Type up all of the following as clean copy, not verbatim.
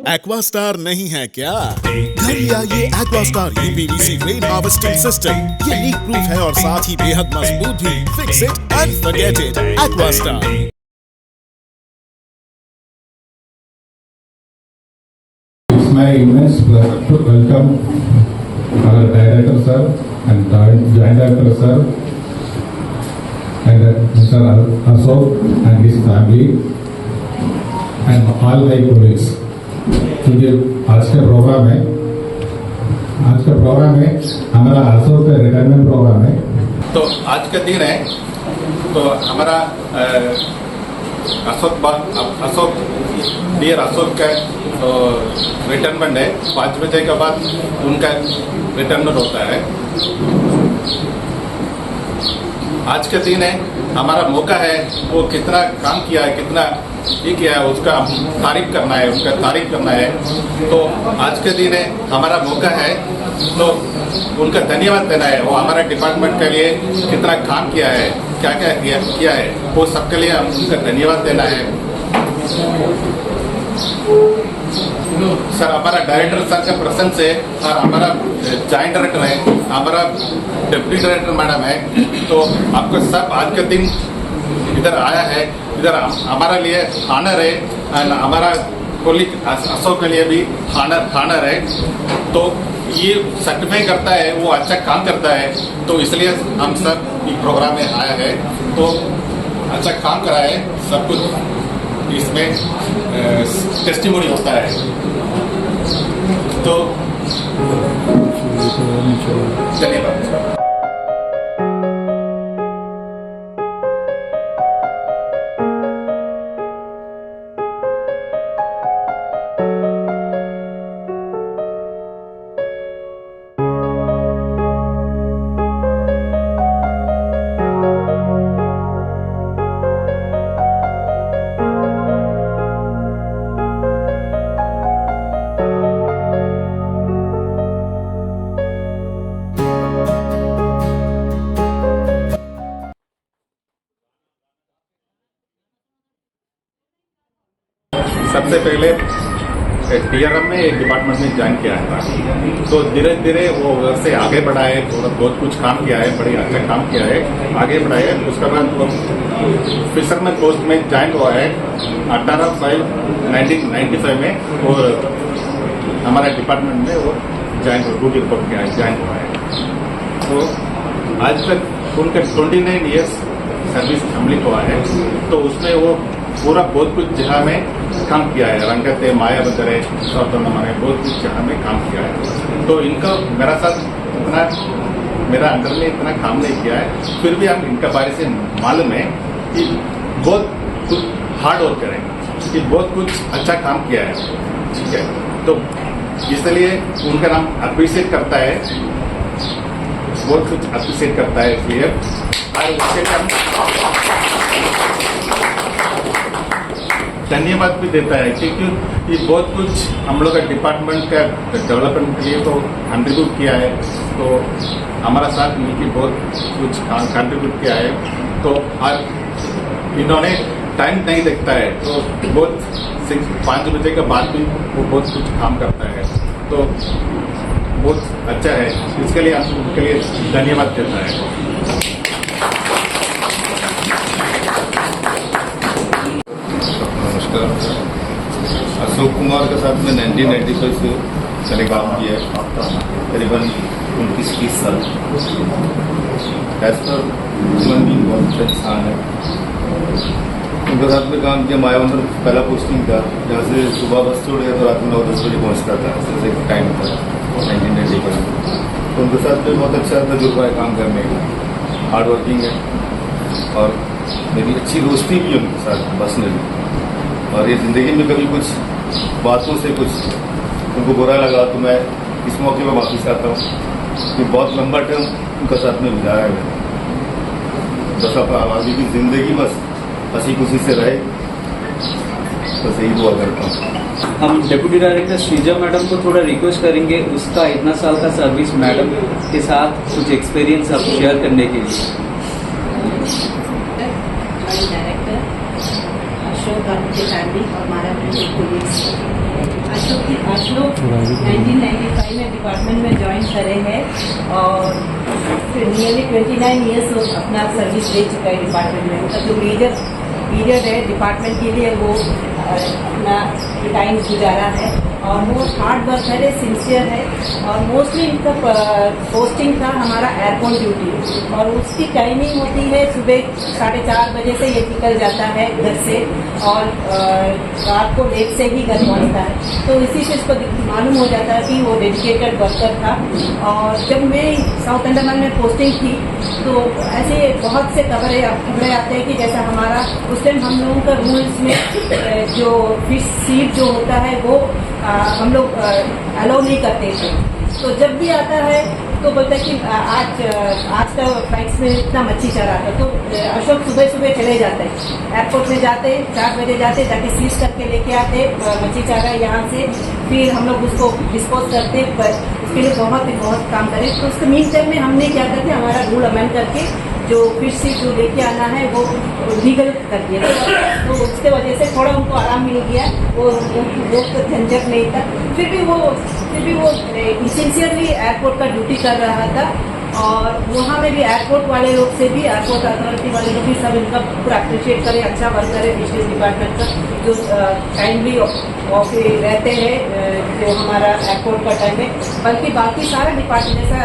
Aquastar नहीं है क्या? घर लिया ये Aquastar UPVC rain harvesting system. ये लीक प्रूफ है और साथ ही बेहद मजबूत भी। Fix it and forget it. Aquastar. It's my immense pleasure to welcome our director sir and joint director sir and Mr. Ashok and his family and all my colleagues. क्योंकि आज का programme है हमारा अशोक का रिटायरमेंट प्रोग्राम है। तो आज का दिन है तो हमारा डियर अशोक का रिटायरमेंट है। 5 बजे के बाद उनका रिटायरमेंट होता है। आज का दिन है, हमारा मौका है वो कितना काम किया है, कितना ये किया है, उसका तारीफ करना है, उनका तारीफ करना है। तो आज के दिन है, हमारा मौका है तो उनका धन्यवाद देना है। वो हमारा डिपार्टमेंट के लिए कितना काम किया है, क्या क्या किया है, वो सबके लिए हम उनका धन्यवाद देना है। सर हमारा डायरेक्टर सर का प्रसन्न से और हमारा जॉइंट डायरेक्टर है, हमारा डिप्टी डायरेक्टर मैडम है। तो आपको सब आज के दिन इधर आया है, इधर हमारा लिए ऑनर है एंड हमारा कोलीग अशोक के लिए भी ऑनर है। तो ये सर्टिफाई करता है वो अच्छा काम करता है, तो इसलिए हम सब इस प्रोग्राम में आया है। तो अच्छा काम करा है, सब कुछ इसमें टेस्टिमोनी होता है। तो धन्यवाद। सबसे पहले DRM में एक डिपार्टमेंट में ज्वाइन किया था। तो धीरे धीरे वो उधर से आगे बढ़ा है, थोड़ा बहुत कुछ काम किया है, बड़ी अच्छा काम किया है, आगे बढ़ा है। उसके बाद वो फिशरमैन पोस्ट में ज्वाइन हुआ है 18/5/1995 में। और हमारा डिपार्टमेंट में वो ड्यूटी रिपोर्ट किया है, ज्वाइन हुआ है। तो आज तक उनका 29 ईयर्स सर्विस कंप्लीट हुआ है। तो उसमें वो पूरा बहुत कुछ जगह में काम किया है, रंगत है, माया बंदर है, हमारे बहुत कुछ जगह में काम किया है। तो इनका मेरा साथ इतना मेरा अंडर में इतना काम नहीं किया है, फिर भी हम इनका बारे से मालूम है कि बहुत कुछ हार्ड वर्क करें, कि बहुत कुछ अच्छा काम किया है। ठीक है, तो इसलिए उनका नाम अप्रिशिएट करता है, बहुत कुछ अप्रिशिएट करता है। इसलिए और उसके धन्यवाद भी देता है, क्योंकि ये बहुत कुछ हम लोग का डिपार्टमेंट का डेवलपमेंट के लिए तो कंट्रीब्यूट किया है। तो हमारा साथ मिलकर बहुत कुछ कंट्रीब्यूट किया है। तो आज इन्होंने टाइम नहीं देखता है, तो बहुत 5 बजे के बाद भी वो बहुत कुछ काम करता है। तो बहुत अच्छा है, इसके लिए हम उनके लिए धन्यवाद देता है। अशोक कुमार के साथ में 1995 से पहले काम किया है, करीबन 29-30 साल। एज पर जीवन भी बहुत अच्छा इंसान है। उनके साथ में काम किया, मायाबंदर पहला पोस्टिंग था, जहाँ से सुबह बस छोड़ गया तो रात में 9-10 बजे पहुँचता था, ऐसे टाइम था 1995 में। तो उनके साथ में बहुत अच्छा तजुर्बा है काम करने का, हार्ड वर्किंग है और मेरी अच्छी दोस्ती भी है उनके साथ पर्सनली। और ये ज़िंदगी में कभी कुछ बातों से कुछ उनको बुरा लगा तो मैं इस मौके पर वापस आता हूँ कि बहुत लंबा टर्म उनका साथ में गुजारा है। बस अब आगे की ज़िंदगी बस हंसी खुशी से रहे, बस यही दुआ करता हूँ। हम डिप्टी डायरेक्टर श्रीजा मैडम को थोड़ा रिक्वेस्ट करेंगे, उसका इतना साल का सर्विस मैडम के साथ कुछ एक्सपीरियंस आप शेयर करने के लिए। अशोक और उनके फैमिली और हमारा कोलीग्स, आज अशोक 1995 में डिपार्टमेंट में ज्वाइन करे हैं और नियरली 29 ईयर्स अपना सर्विस दे चुका है डिपार्टमेंट में। मतलब जो मेजर पीरियड है डिपार्टमेंट के लिए वो अपना टाइम गुजारा है और वो हार्ड वर्कर है, सिंसियर है और मोस्टली इनका पोस्टिंग था हमारा एयरपोर्ट ड्यूटी और उसकी टाइमिंग होती है सुबह 4:30 बजे से ये निकल जाता है घर से और रात को लेट से ही घर पहुँचता है। तो इसी से इसको मालूम हो जाता है कि वो डेडिकेटेड वर्कर था। और जब मैं साउथ अंडमान में पोस्टिंग थी तो ऐसे बहुत से खबरें आते हैं कि जैसा हमारा उस टाइम हम लोगों का रूल्स में जो फिश सीड जो होता है वो हम लोग अलाउ नहीं करते थे। तो जब भी आता है तो बोलता है कि आज का फ्लाइट्स में इतना मच्छी चढ़ा था। तो अशोक सुबह सुबह चले जाते हैं एयरपोर्ट में, जाते 4 बजे जाते जाके सीज करके लेके आते मच्छी चारा यहाँ से, फिर हम लोग उसको डिस्पोज करते। उसके लिए बहुत काम करें। तो उसके मीन टाइम में हमने क्या करते हमारा रूल अमेंड करके जो फिश सीड जो लेके आना है वो लीगल कर दिया। तो उसके वजह से थोड़ा उनको आराम मिल गया, वो तो झंझट नहीं था। फिर भी वो सिंसियरली एयरपोर्ट का ड्यूटी कर रहा था और वहाँ में भी एयरपोर्ट वाले लोग से भी, एयरपोर्ट अथॉरिटी वाले लोग भी सब इनका पूरा अप्रिशिएट करें, अच्छा वर्क करें फिशरीज डिपार्टमेंट का जो टाइमली ऑफ रहते हैं जो हमारा एयरपोर्ट का टाइम है। बल्कि बाकी सारा डिपार्टमेंट जैसा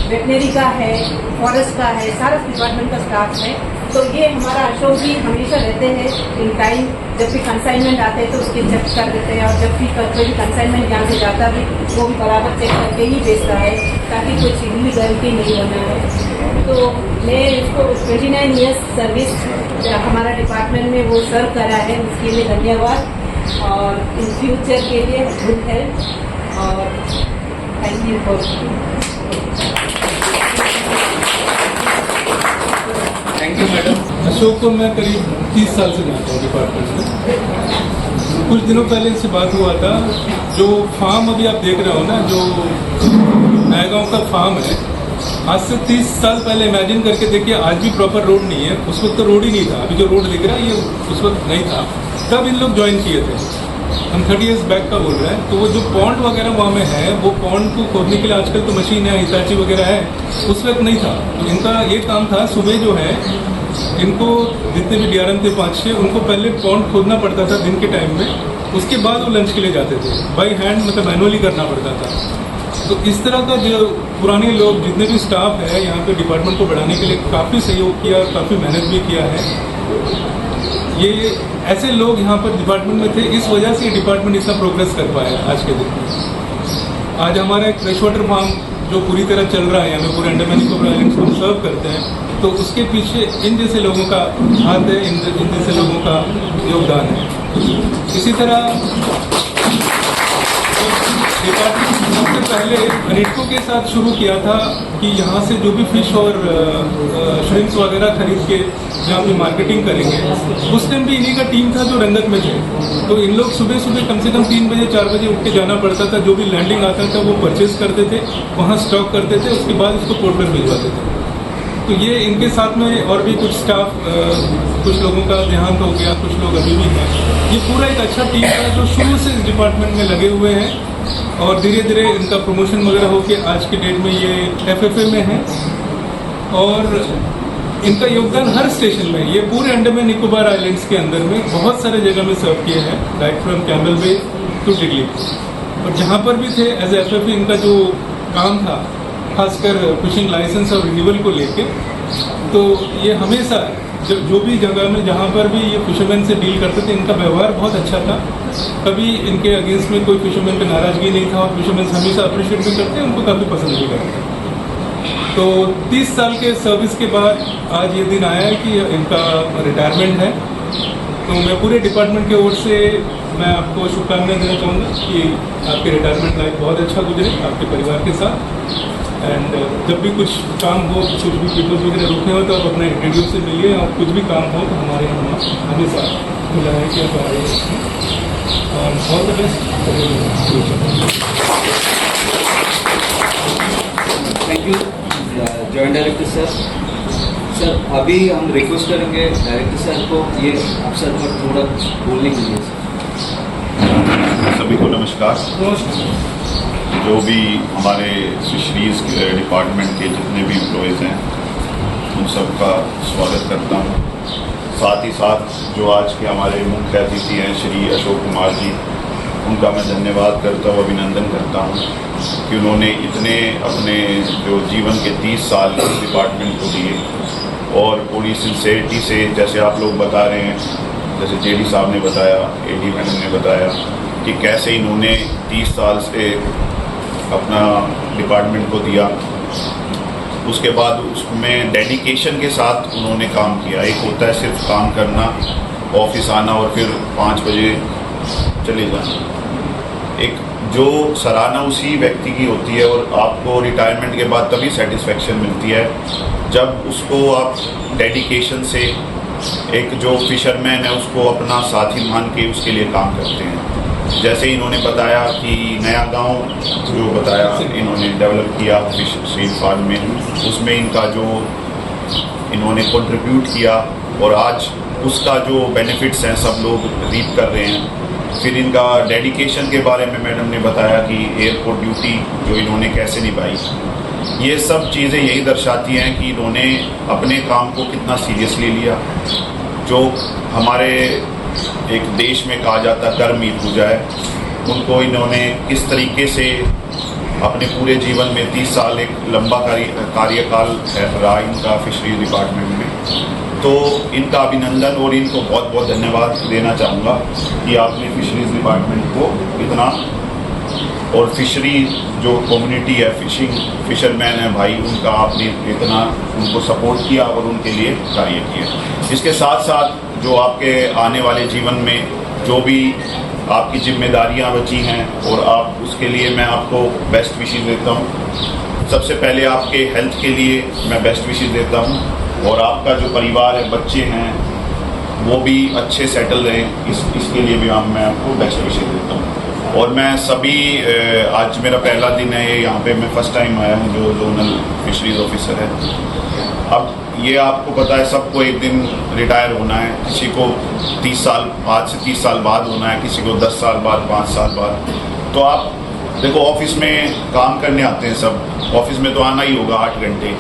वेटनरी का है, फॉरेस्ट का है, सारा डिपार्टमेंट का स्टाफ है। तो ये हमारा अशोक जी हमेशा रहते हैं इन टाइम, जब भी कंसाइनमेंट आते हैं तो उसके चेक कर देते हैं और जब भी कोई भी कंसाइनमेंट यहाँ से जाता भी वो भी बराबर चेक करके ही भेजता है ताकि कुछ इलीगलिटी नहीं होना है। तो मैं इसको 29 ईयर्स सर्विस हमारा डिपार्टमेंट में वो सर्व करा है, उसके लिए धन्यवाद और इन फ्यूचर के लिए गुड हेल्थ और thank you for. Thank you madam. Ashok को मैं करीब 30 साल से जानता हूँ डिपार्टमेंट में। कुछ दिनों पहले इनसे बात हुआ था। जो फार्म अभी आप देख रहे हो ना, जो नयागांव का फार्म है, आज से 30 साल पहले इमेजिन करके देखिए, आज भी प्रॉपर रोड नहीं है। उस वक्त तो रोड ही नहीं था, अभी जो रोड दिख रहा है ये उस वक्त नहीं था। तब इन लोग ज्वाइन किए थे। हम 30 इयर्स बैक का बोल रहे हैं। तो वो जो पॉन्ड वगैरह वहाँ में है, वो पॉन्ड को खोदने के लिए आजकल तो मशीन है, हिताची वगैरह है, उस वक्त नहीं था। तो इनका ये काम था, सुबह जो है इनको जितने भी DRM थे 5-6, उनको पहले पॉन्ड खोदना पड़ता था दिन के टाइम में, उसके बाद वो लंच के लिए जाते थे। बाई हैंड मतलब मैनुअली करना पड़ता था। तो इस तरह का जो पुराने लोग जितने भी स्टाफ है यहाँ पे डिपार्टमेंट को बढ़ाने के लिए काफ़ी सहयोग किया, काफ़ी मेहनत भी किया है। ये ऐसे लोग यहाँ पर डिपार्टमेंट में थे, इस वजह से ये डिपार्टमेंट इतना प्रोग्रेस कर पाया आज के दिन में। आज हमारा एक फ्रेश वाटर फार्म जो पूरी तरह चल रहा है, यहाँ पे पूरे अंडमान निकोबार आइलैंड्स को हम सर्व करते हैं, तो उसके पीछे इन जैसे लोगों का हाथ है, इन जैसे लोगों का योगदान है। इसी तरह डिपार्टमेंट सबसे पहले अनिटको के साथ शुरू किया था कि यहाँ से जो भी फिश और श्रिम्प्स वगैरह खरीद के जहाँ पे मार्केटिंग करेंगे, उस टाइम भी इन्हीं का टीम था जो रंगत में थे। तो इन लोग सुबह सुबह कम से कम 3 बजे 4 बजे उठ के जाना पड़ता था। जो भी लैंडिंग आता था वो परचेज करते थे, वहाँ स्टॉक करते थे, उसके बाद उसको पोर्ट पर भिजवाते थे। तो ये इनके साथ में और भी कुछ स्टाफ, कुछ लोगों का देहांत हो गया, कुछ लोग अभी भी हैं। ये पूरा एक अच्छा टीम है जो शुरू से इस डिपार्टमेंट में लगे हुए हैं और धीरे धीरे इनका प्रमोशन वगैरह होके आज के डेट में ये FFA में है और इनका योगदान हर स्टेशन में, ये पूरे अंडमान निकोबार आइलैंड्स के अंदर में बहुत सारे जगह में सर्व किए हैं, right from Campbell bay to टिगली। और जहाँ पर भी थे एज FFA इनका जो काम था, खासकर फिशिंग लाइसेंस और रिन्यूअल को लेके, तो ये हमेशा जो भी जगह में जहाँ पर भी ये फिशरमैन से डील करते थे, इनका व्यवहार बहुत अच्छा था। कभी इनके अगेंस्ट में कोई फिशरमैन पे नाराजगी नहीं था और फिशरमैन हमेशा अप्रिशिएट भी करते हैं, उनको काफ़ी पसंद भी करते हैं। तो 30 साल के सर्विस के बाद आज ये दिन आया है कि इनका रिटायरमेंट है। तो मैं पूरे डिपार्टमेंट की ओर से मैं आपको शुभकामनाएं देना चाहूँगा कि आपके रिटायरमेंट लाइफ बहुत अच्छा गुजरे आपके परिवार के साथ। एंड जब भी कुछ काम हो, कुछ भी पीपल्स वगैरह रुकने हो तो आप अपने रेडियो से मिलिए और कुछ भी काम हो तो हमारे यहाँ हमेशा मिला है कि आप आए और all the best. Thank you joint director sir. Sir अभी हम रिक्वेस्ट करेंगे डायरेक्टर सर को ये अवसर पर थोड़ा बोलने के लिए। सभी को नमस्कार। जो भी हमारे फिशरीज डिपार्टमेंट के जितने भी एम्प्लॉयज़ हैं उन सबका स्वागत करता हूँ। साथ ही साथ जो आज के हमारे मुख्य अतिथि हैं श्री अशोक कुमार जी, उनका मैं धन्यवाद करता हूँ, अभिनंदन करता हूँ कि उन्होंने इतने अपने जो जीवन के 30 साल इस डिपार्टमेंट को दिए और पूरी सिंसेरिटी से, जैसे आप लोग बता रहे हैं, जैसे जेडी साहब ने बताया, एडी मैडम ने बताया कि कैसे इन्होंने 30 साल से अपना डिपार्टमेंट को दिया। उसके बाद उसमें डेडिकेशन के साथ उन्होंने काम किया। एक होता है सिर्फ काम करना, ऑफिस आना और फिर 5 बजे चले जाना। एक जो सराहना उसी व्यक्ति की होती है और आपको रिटायरमेंट के बाद तभी सेटिस्फेक्शन मिलती है जब उसको आप डेडिकेशन से, एक जो फिशरमैन है उसको अपना साथी मान के उसके लिए काम करते हैं। जैसे इन्होंने बताया कि नया गांव जो बताया इन्होंने डेवलप किया फिशरी फार्म में, उसमें इनका जो इन्होंने कंट्रीब्यूट किया और आज उसका जो बेनिफिट्स हैं सब लोग रीप कर रहे हैं। फिर इनका डेडिकेशन के बारे में मैडम ने बताया कि एयरपोर्ट ड्यूटी जो इन्होंने कैसे निभाई। ये सब चीज़ें यही दर्शाती हैं कि इन्होंने अपने काम को कितना सीरियसली लिया। जो हमारे एक देश में कहा जाता कर्म ही पूजा है, उनको इन्होंने किस तरीके से अपने पूरे जीवन में 30 साल एक लंबा कार्यकाल रहा इनका फिशरी डिपार्टमेंट में, तो इनका अभिनंदन और इनको बहुत बहुत धन्यवाद देना चाहूँगा कि आपने फिशरीज डिपार्टमेंट को इतना, और फिशरी जो कम्युनिटी है, फिशरमैन है भाई, उनका आपने इतना उनको सपोर्ट किया और उनके लिए कार्य किया। इसके साथ साथ जो आपके आने वाले जीवन में जो भी आपकी जिम्मेदारियां बची हैं और आप उसके लिए मैं आपको बेस्ट विशेस देता हूं। सबसे पहले आपके हेल्थ के लिए मैं बेस्ट विशेस देता हूं और आपका जो परिवार है, बच्चे हैं, वो भी अच्छे सेटल रहें, इसके लिए भी मैं आपको बेस्ट विशेस देता हूं। और मैं सभी, आज मेरा पहला दिन है यहाँ पे, मैं फर्स्ट टाइम आया हूँ जो जोनल फिशरीज ऑफिसर है। अब ये आपको पता है सबको एक दिन रिटायर होना है, किसी को 30 साल आज से 30 साल बाद होना है, किसी को 10 साल बाद, 5 साल बाद। तो आप देखो ऑफिस में काम करने आते हैं सब, ऑफिस में तो आना ही होगा 8 घंटे,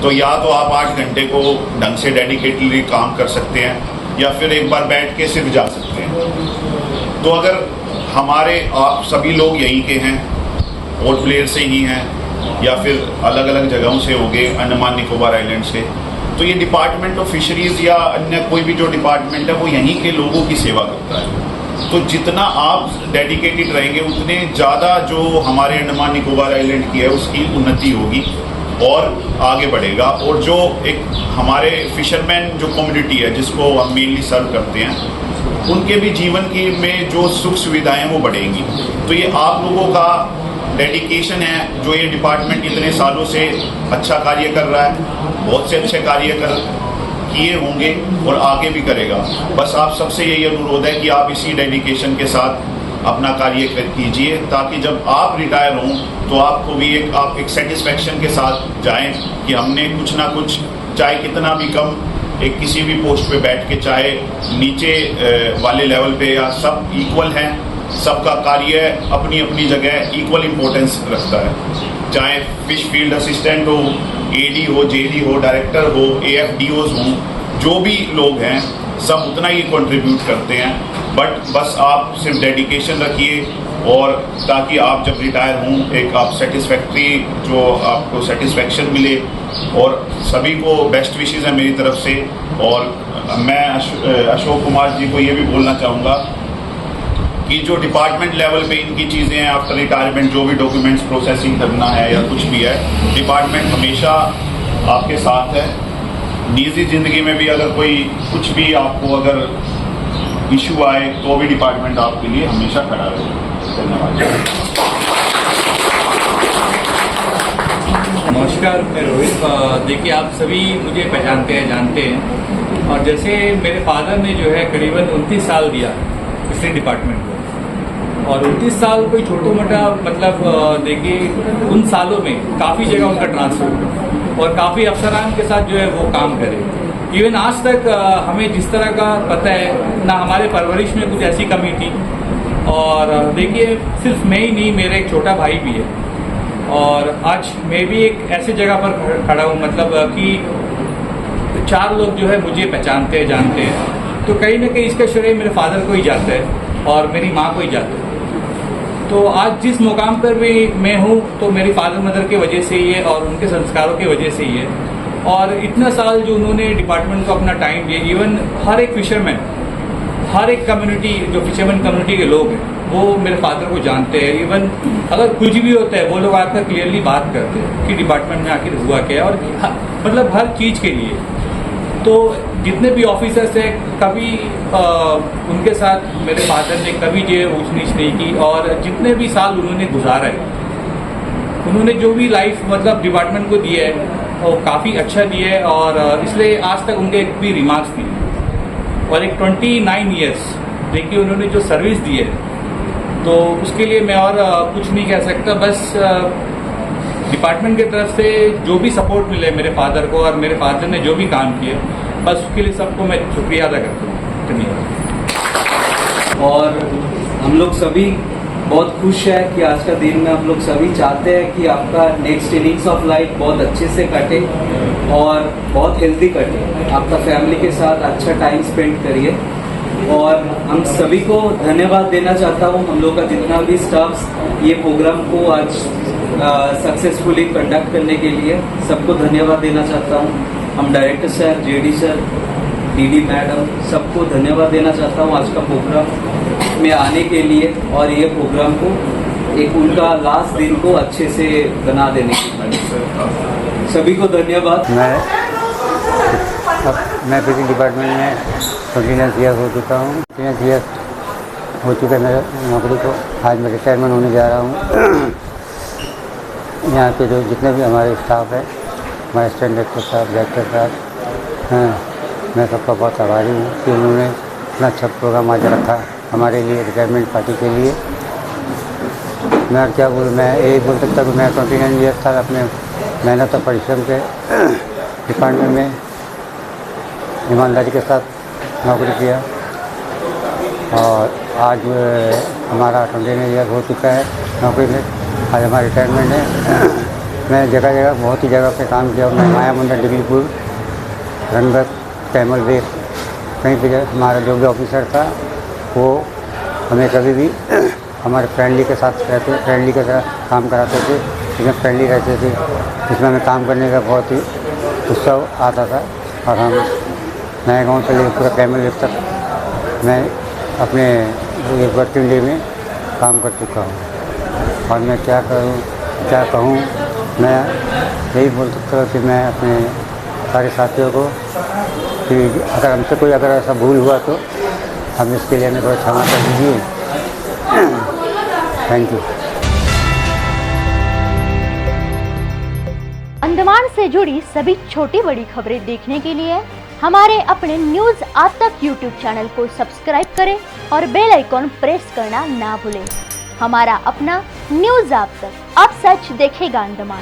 तो या तो आप 8 घंटे को ढंग से डेडिकेटली काम कर सकते हैं या फिर एक बार बैठ के सिर्फ जा सकते हैं। तो अगर हमारे आप सभी लोग यहीं के हैं, पोर्ट ब्लेयर से ही हैं या फिर अलग अलग जगहों से होंगे, अंडमान निकोबार आइलैंड से, तो ये डिपार्टमेंट ऑफ फिशरीज या अन्य कोई भी जो डिपार्टमेंट है वो यहीं के लोगों की सेवा करता है। तो जितना आप डेडिकेटेड रहेंगे उतने ज़्यादा जो हमारे अंडमान निकोबार आइलैंड की है उसकी उन्नति होगी और आगे बढ़ेगा। और जो एक हमारे फिशरमैन जो कम्युनिटी है जिसको हम मेनली सर्व करते हैं, उनके भी जीवन की में जो सुख सुविधाएं वो बढ़ेंगी। तो ये आप लोगों का डेडिकेशन है जो ये डिपार्टमेंट इतने सालों से अच्छा कार्य कर रहा है, बहुत से अच्छे कार्य किए होंगे और आगे भी करेगा। बस आप सबसे यही अनुरोध है कि आप इसी डेडिकेशन के साथ अपना कार्य कीजिए ताकि जब आप रिटायर हों तो आपको भी आप एक सेटिस्फेक्शन के साथ जाएं कि हमने कुछ ना कुछ, चाहे कितना भी कम, एक किसी भी पोस्ट पे बैठ के, चाहे नीचे वाले लेवल पे या सब इक्वल हैं, सबका कार्य अपनी अपनी जगह इक्वल इम्पोर्टेंस रखता है। चाहे फिश फील्ड असिस्टेंट हो, एडी हो, जेडी हो, डायरेक्टर हो, एएफडीओज हों, जो भी लोग हैं सब उतना ही कंट्रीब्यूट करते हैं। बट बस आप सिर्फ डेडिकेशन रखिए और ताकि आप जब रिटायर हों एक आप सेटिस्फैक्ट्री, जो आपको सेटिस्फेक्शन मिले। और सभी को बेस्ट विशेस है मेरी तरफ से। और मैं अशोक कुमार जी को ये भी बोलना चाहूँगा कि जो डिपार्टमेंट लेवल पे इनकी चीज़ें हैं, आफ्टर रिटायरमेंट जो भी डॉक्यूमेंट्स प्रोसेसिंग करना है या कुछ भी है, डिपार्टमेंट हमेशा आपके साथ है। निजी ज़िंदगी में भी अगर कोई कुछ भी आपको अगर इशू आए तो भी डिपार्टमेंट आपके लिए हमेशा खड़ा रहेगा। धन्यवाद। नमस्कार, मैं रोहित। देखिए, आप सभी मुझे पहचानते हैं, जानते हैं। और जैसे मेरे फादर ने जो है करीबन 29 साल दिया फिशरी डिपार्टमेंट को, और 29 साल कोई छोटा मोटा मतलब देखिए, उन सालों में काफ़ी जगह उनका ट्रांसफर हुआ और काफ़ी अफसरान के साथ जो है वो काम करे। इवन आज तक हमें जिस तरह का पता है, ना हमारे परवरिश में कुछ ऐसी कमी थी, और देखिए सिर्फ मैं ही नहीं, मेरा एक छोटा भाई भी है और आज मैं भी एक ऐसी जगह पर खड़ा हूँ, मतलब कि 4 लोग जो है मुझे पहचानते हैं, जानते हैं, तो कहीं ना कहीं इसका श्रेय मेरे फादर को ही जाता है और मेरी माँ को ही जाता है। तो आज जिस मुकाम पर भी मैं हूँ तो मेरी फादर मदर की वजह से ही है और उनके संस्कारों की वजह से ही है। और इतना साल जो उन्होंने डिपार्टमेंट को अपना टाइम दिया, इवन हर एक फिशरमैन, हर एक कम्युनिटी जो फिशरमैन कम्युनिटी के लोग हैं वो मेरे फादर को जानते हैं। इवन अगर कुछ भी होता है वो लोग आकर क्लियरली बात करते हैं कि डिपार्टमेंट में आखिर हुआ क्या है, और मतलब हर चीज़ के लिए। तो जितने भी ऑफिसर्स हैं कभी उनके साथ मेरे फादर ने कभी जो ऊंच नीच नहीं की, और जितने भी साल उन्होंने गुजारा है, उन्होंने जो भी लाइफ मतलब डिपार्टमेंट को दिया है वो काफ़ी अच्छा दिया है। और इसलिए आज तक उनके एक भी रिमार्क्स नहीं, और एक 29 ईयर्स देखिए उन्होंने जो सर्विस दी है, तो उसके लिए मैं और कुछ नहीं कह सकता। बस डिपार्टमेंट की तरफ से जो भी सपोर्ट मिले मेरे फादर को और मेरे फादर ने जो भी काम किया, बस उसके लिए सबको मैं शुक्रिया अदा करता हूँ। धन्यवाद। और हम लोग सभी बहुत खुश है कि आज का दिन में हम लोग सभी चाहते हैं कि आपका नेक्स्ट इनिंग्स ऑफ लाइफ बहुत अच्छे से कटे और बहुत हेल्दी कटे, आपका फैमिली के साथ अच्छा टाइम स्पेंड करिए। और हम सभी को धन्यवाद देना चाहता हूँ, हम लोग का जितना भी स्टाफ ये प्रोग्राम को आज सक्सेसफुली कंडक्ट करने के लिए सबको धन्यवाद देना चाहता हूँ। हम director sir, JD sir, DD madam, सबको धन्यवाद देना चाहता हूँ आज का प्रोग्राम में आने के लिए, और ये प्रोग्राम को एक उनका लास्ट दिन को अच्छे से बना देने के लिए सभी को धन्यवाद। मैं फिशिंग डिपार्टमेंट में 29 ईयर हो चुका हूँ। 29 ईयर हो चुका है मेरे नौकरी को। आज मैं रिटायरमेंट होने जा रहा हूँ। यहाँ पे जो जितने भी हमारे स्टाफ है, हमारे असिस्टेंट डायरेक्टर साहब, डायरेक्टर साहब हैं, मैं सबका बहुत आभारी हूँ कि उन्होंने इतना अच्छा प्रोग्राम आज रखा हमारे लिए, रिटायरमेंट पार्टी के लिए। मैं क्या बोलूँ, मैं यही बोल सकता हूँ कि मैं 29 ईयर साल अपने मेहनत और परिश्रम से डिपार्टमेंट में ईमानदारी के साथ नौकरी किया, और आज हमारा 29 ईयर हो चुका है नौकरी में। आज हमारा रिटायरमेंट है। मैं जगह जगह बहुत ही जगह पे काम किया। मैं माया मंदिर, डिगलीपुर, रनगत, कैमल बेग, कहीं पे हमारा जो भी ऑफिसर था वो हमें कभी भी हमारे फ्रेंडली के साथ रहते, फ्रेंडली के साथ काम कराते थे, इसमें फ्रेंडली रहते थे, इसमें हमें काम करने का बहुत ही उत्साह आता था। और हम नए गाँव से लेकर पूरा कैमल बेग तक मैं अपने वर्किंग डे में काम कर चुका हूँ। और मैं क्या कहूँ, मैं यही बोल सकता हूँ कि मैं अपने सारे साथियों को कि अगर हमसे कोई अगर ऐसा भूल हुआ तो हम इसके लिए हमें थोड़ा क्षमा कर दीजिए। Thank you. अंडमान से जुड़ी सभी छोटी बड़ी खबरें देखने के लिए हमारे अपने न्यूज आज तक यूट्यूब चैनल को सब्सक्राइब करें और बेल आइकॉन प्रेस करना ना भूलें। हमारा अपना न्यूज आज तक, अब सच देखेगा अंडमान।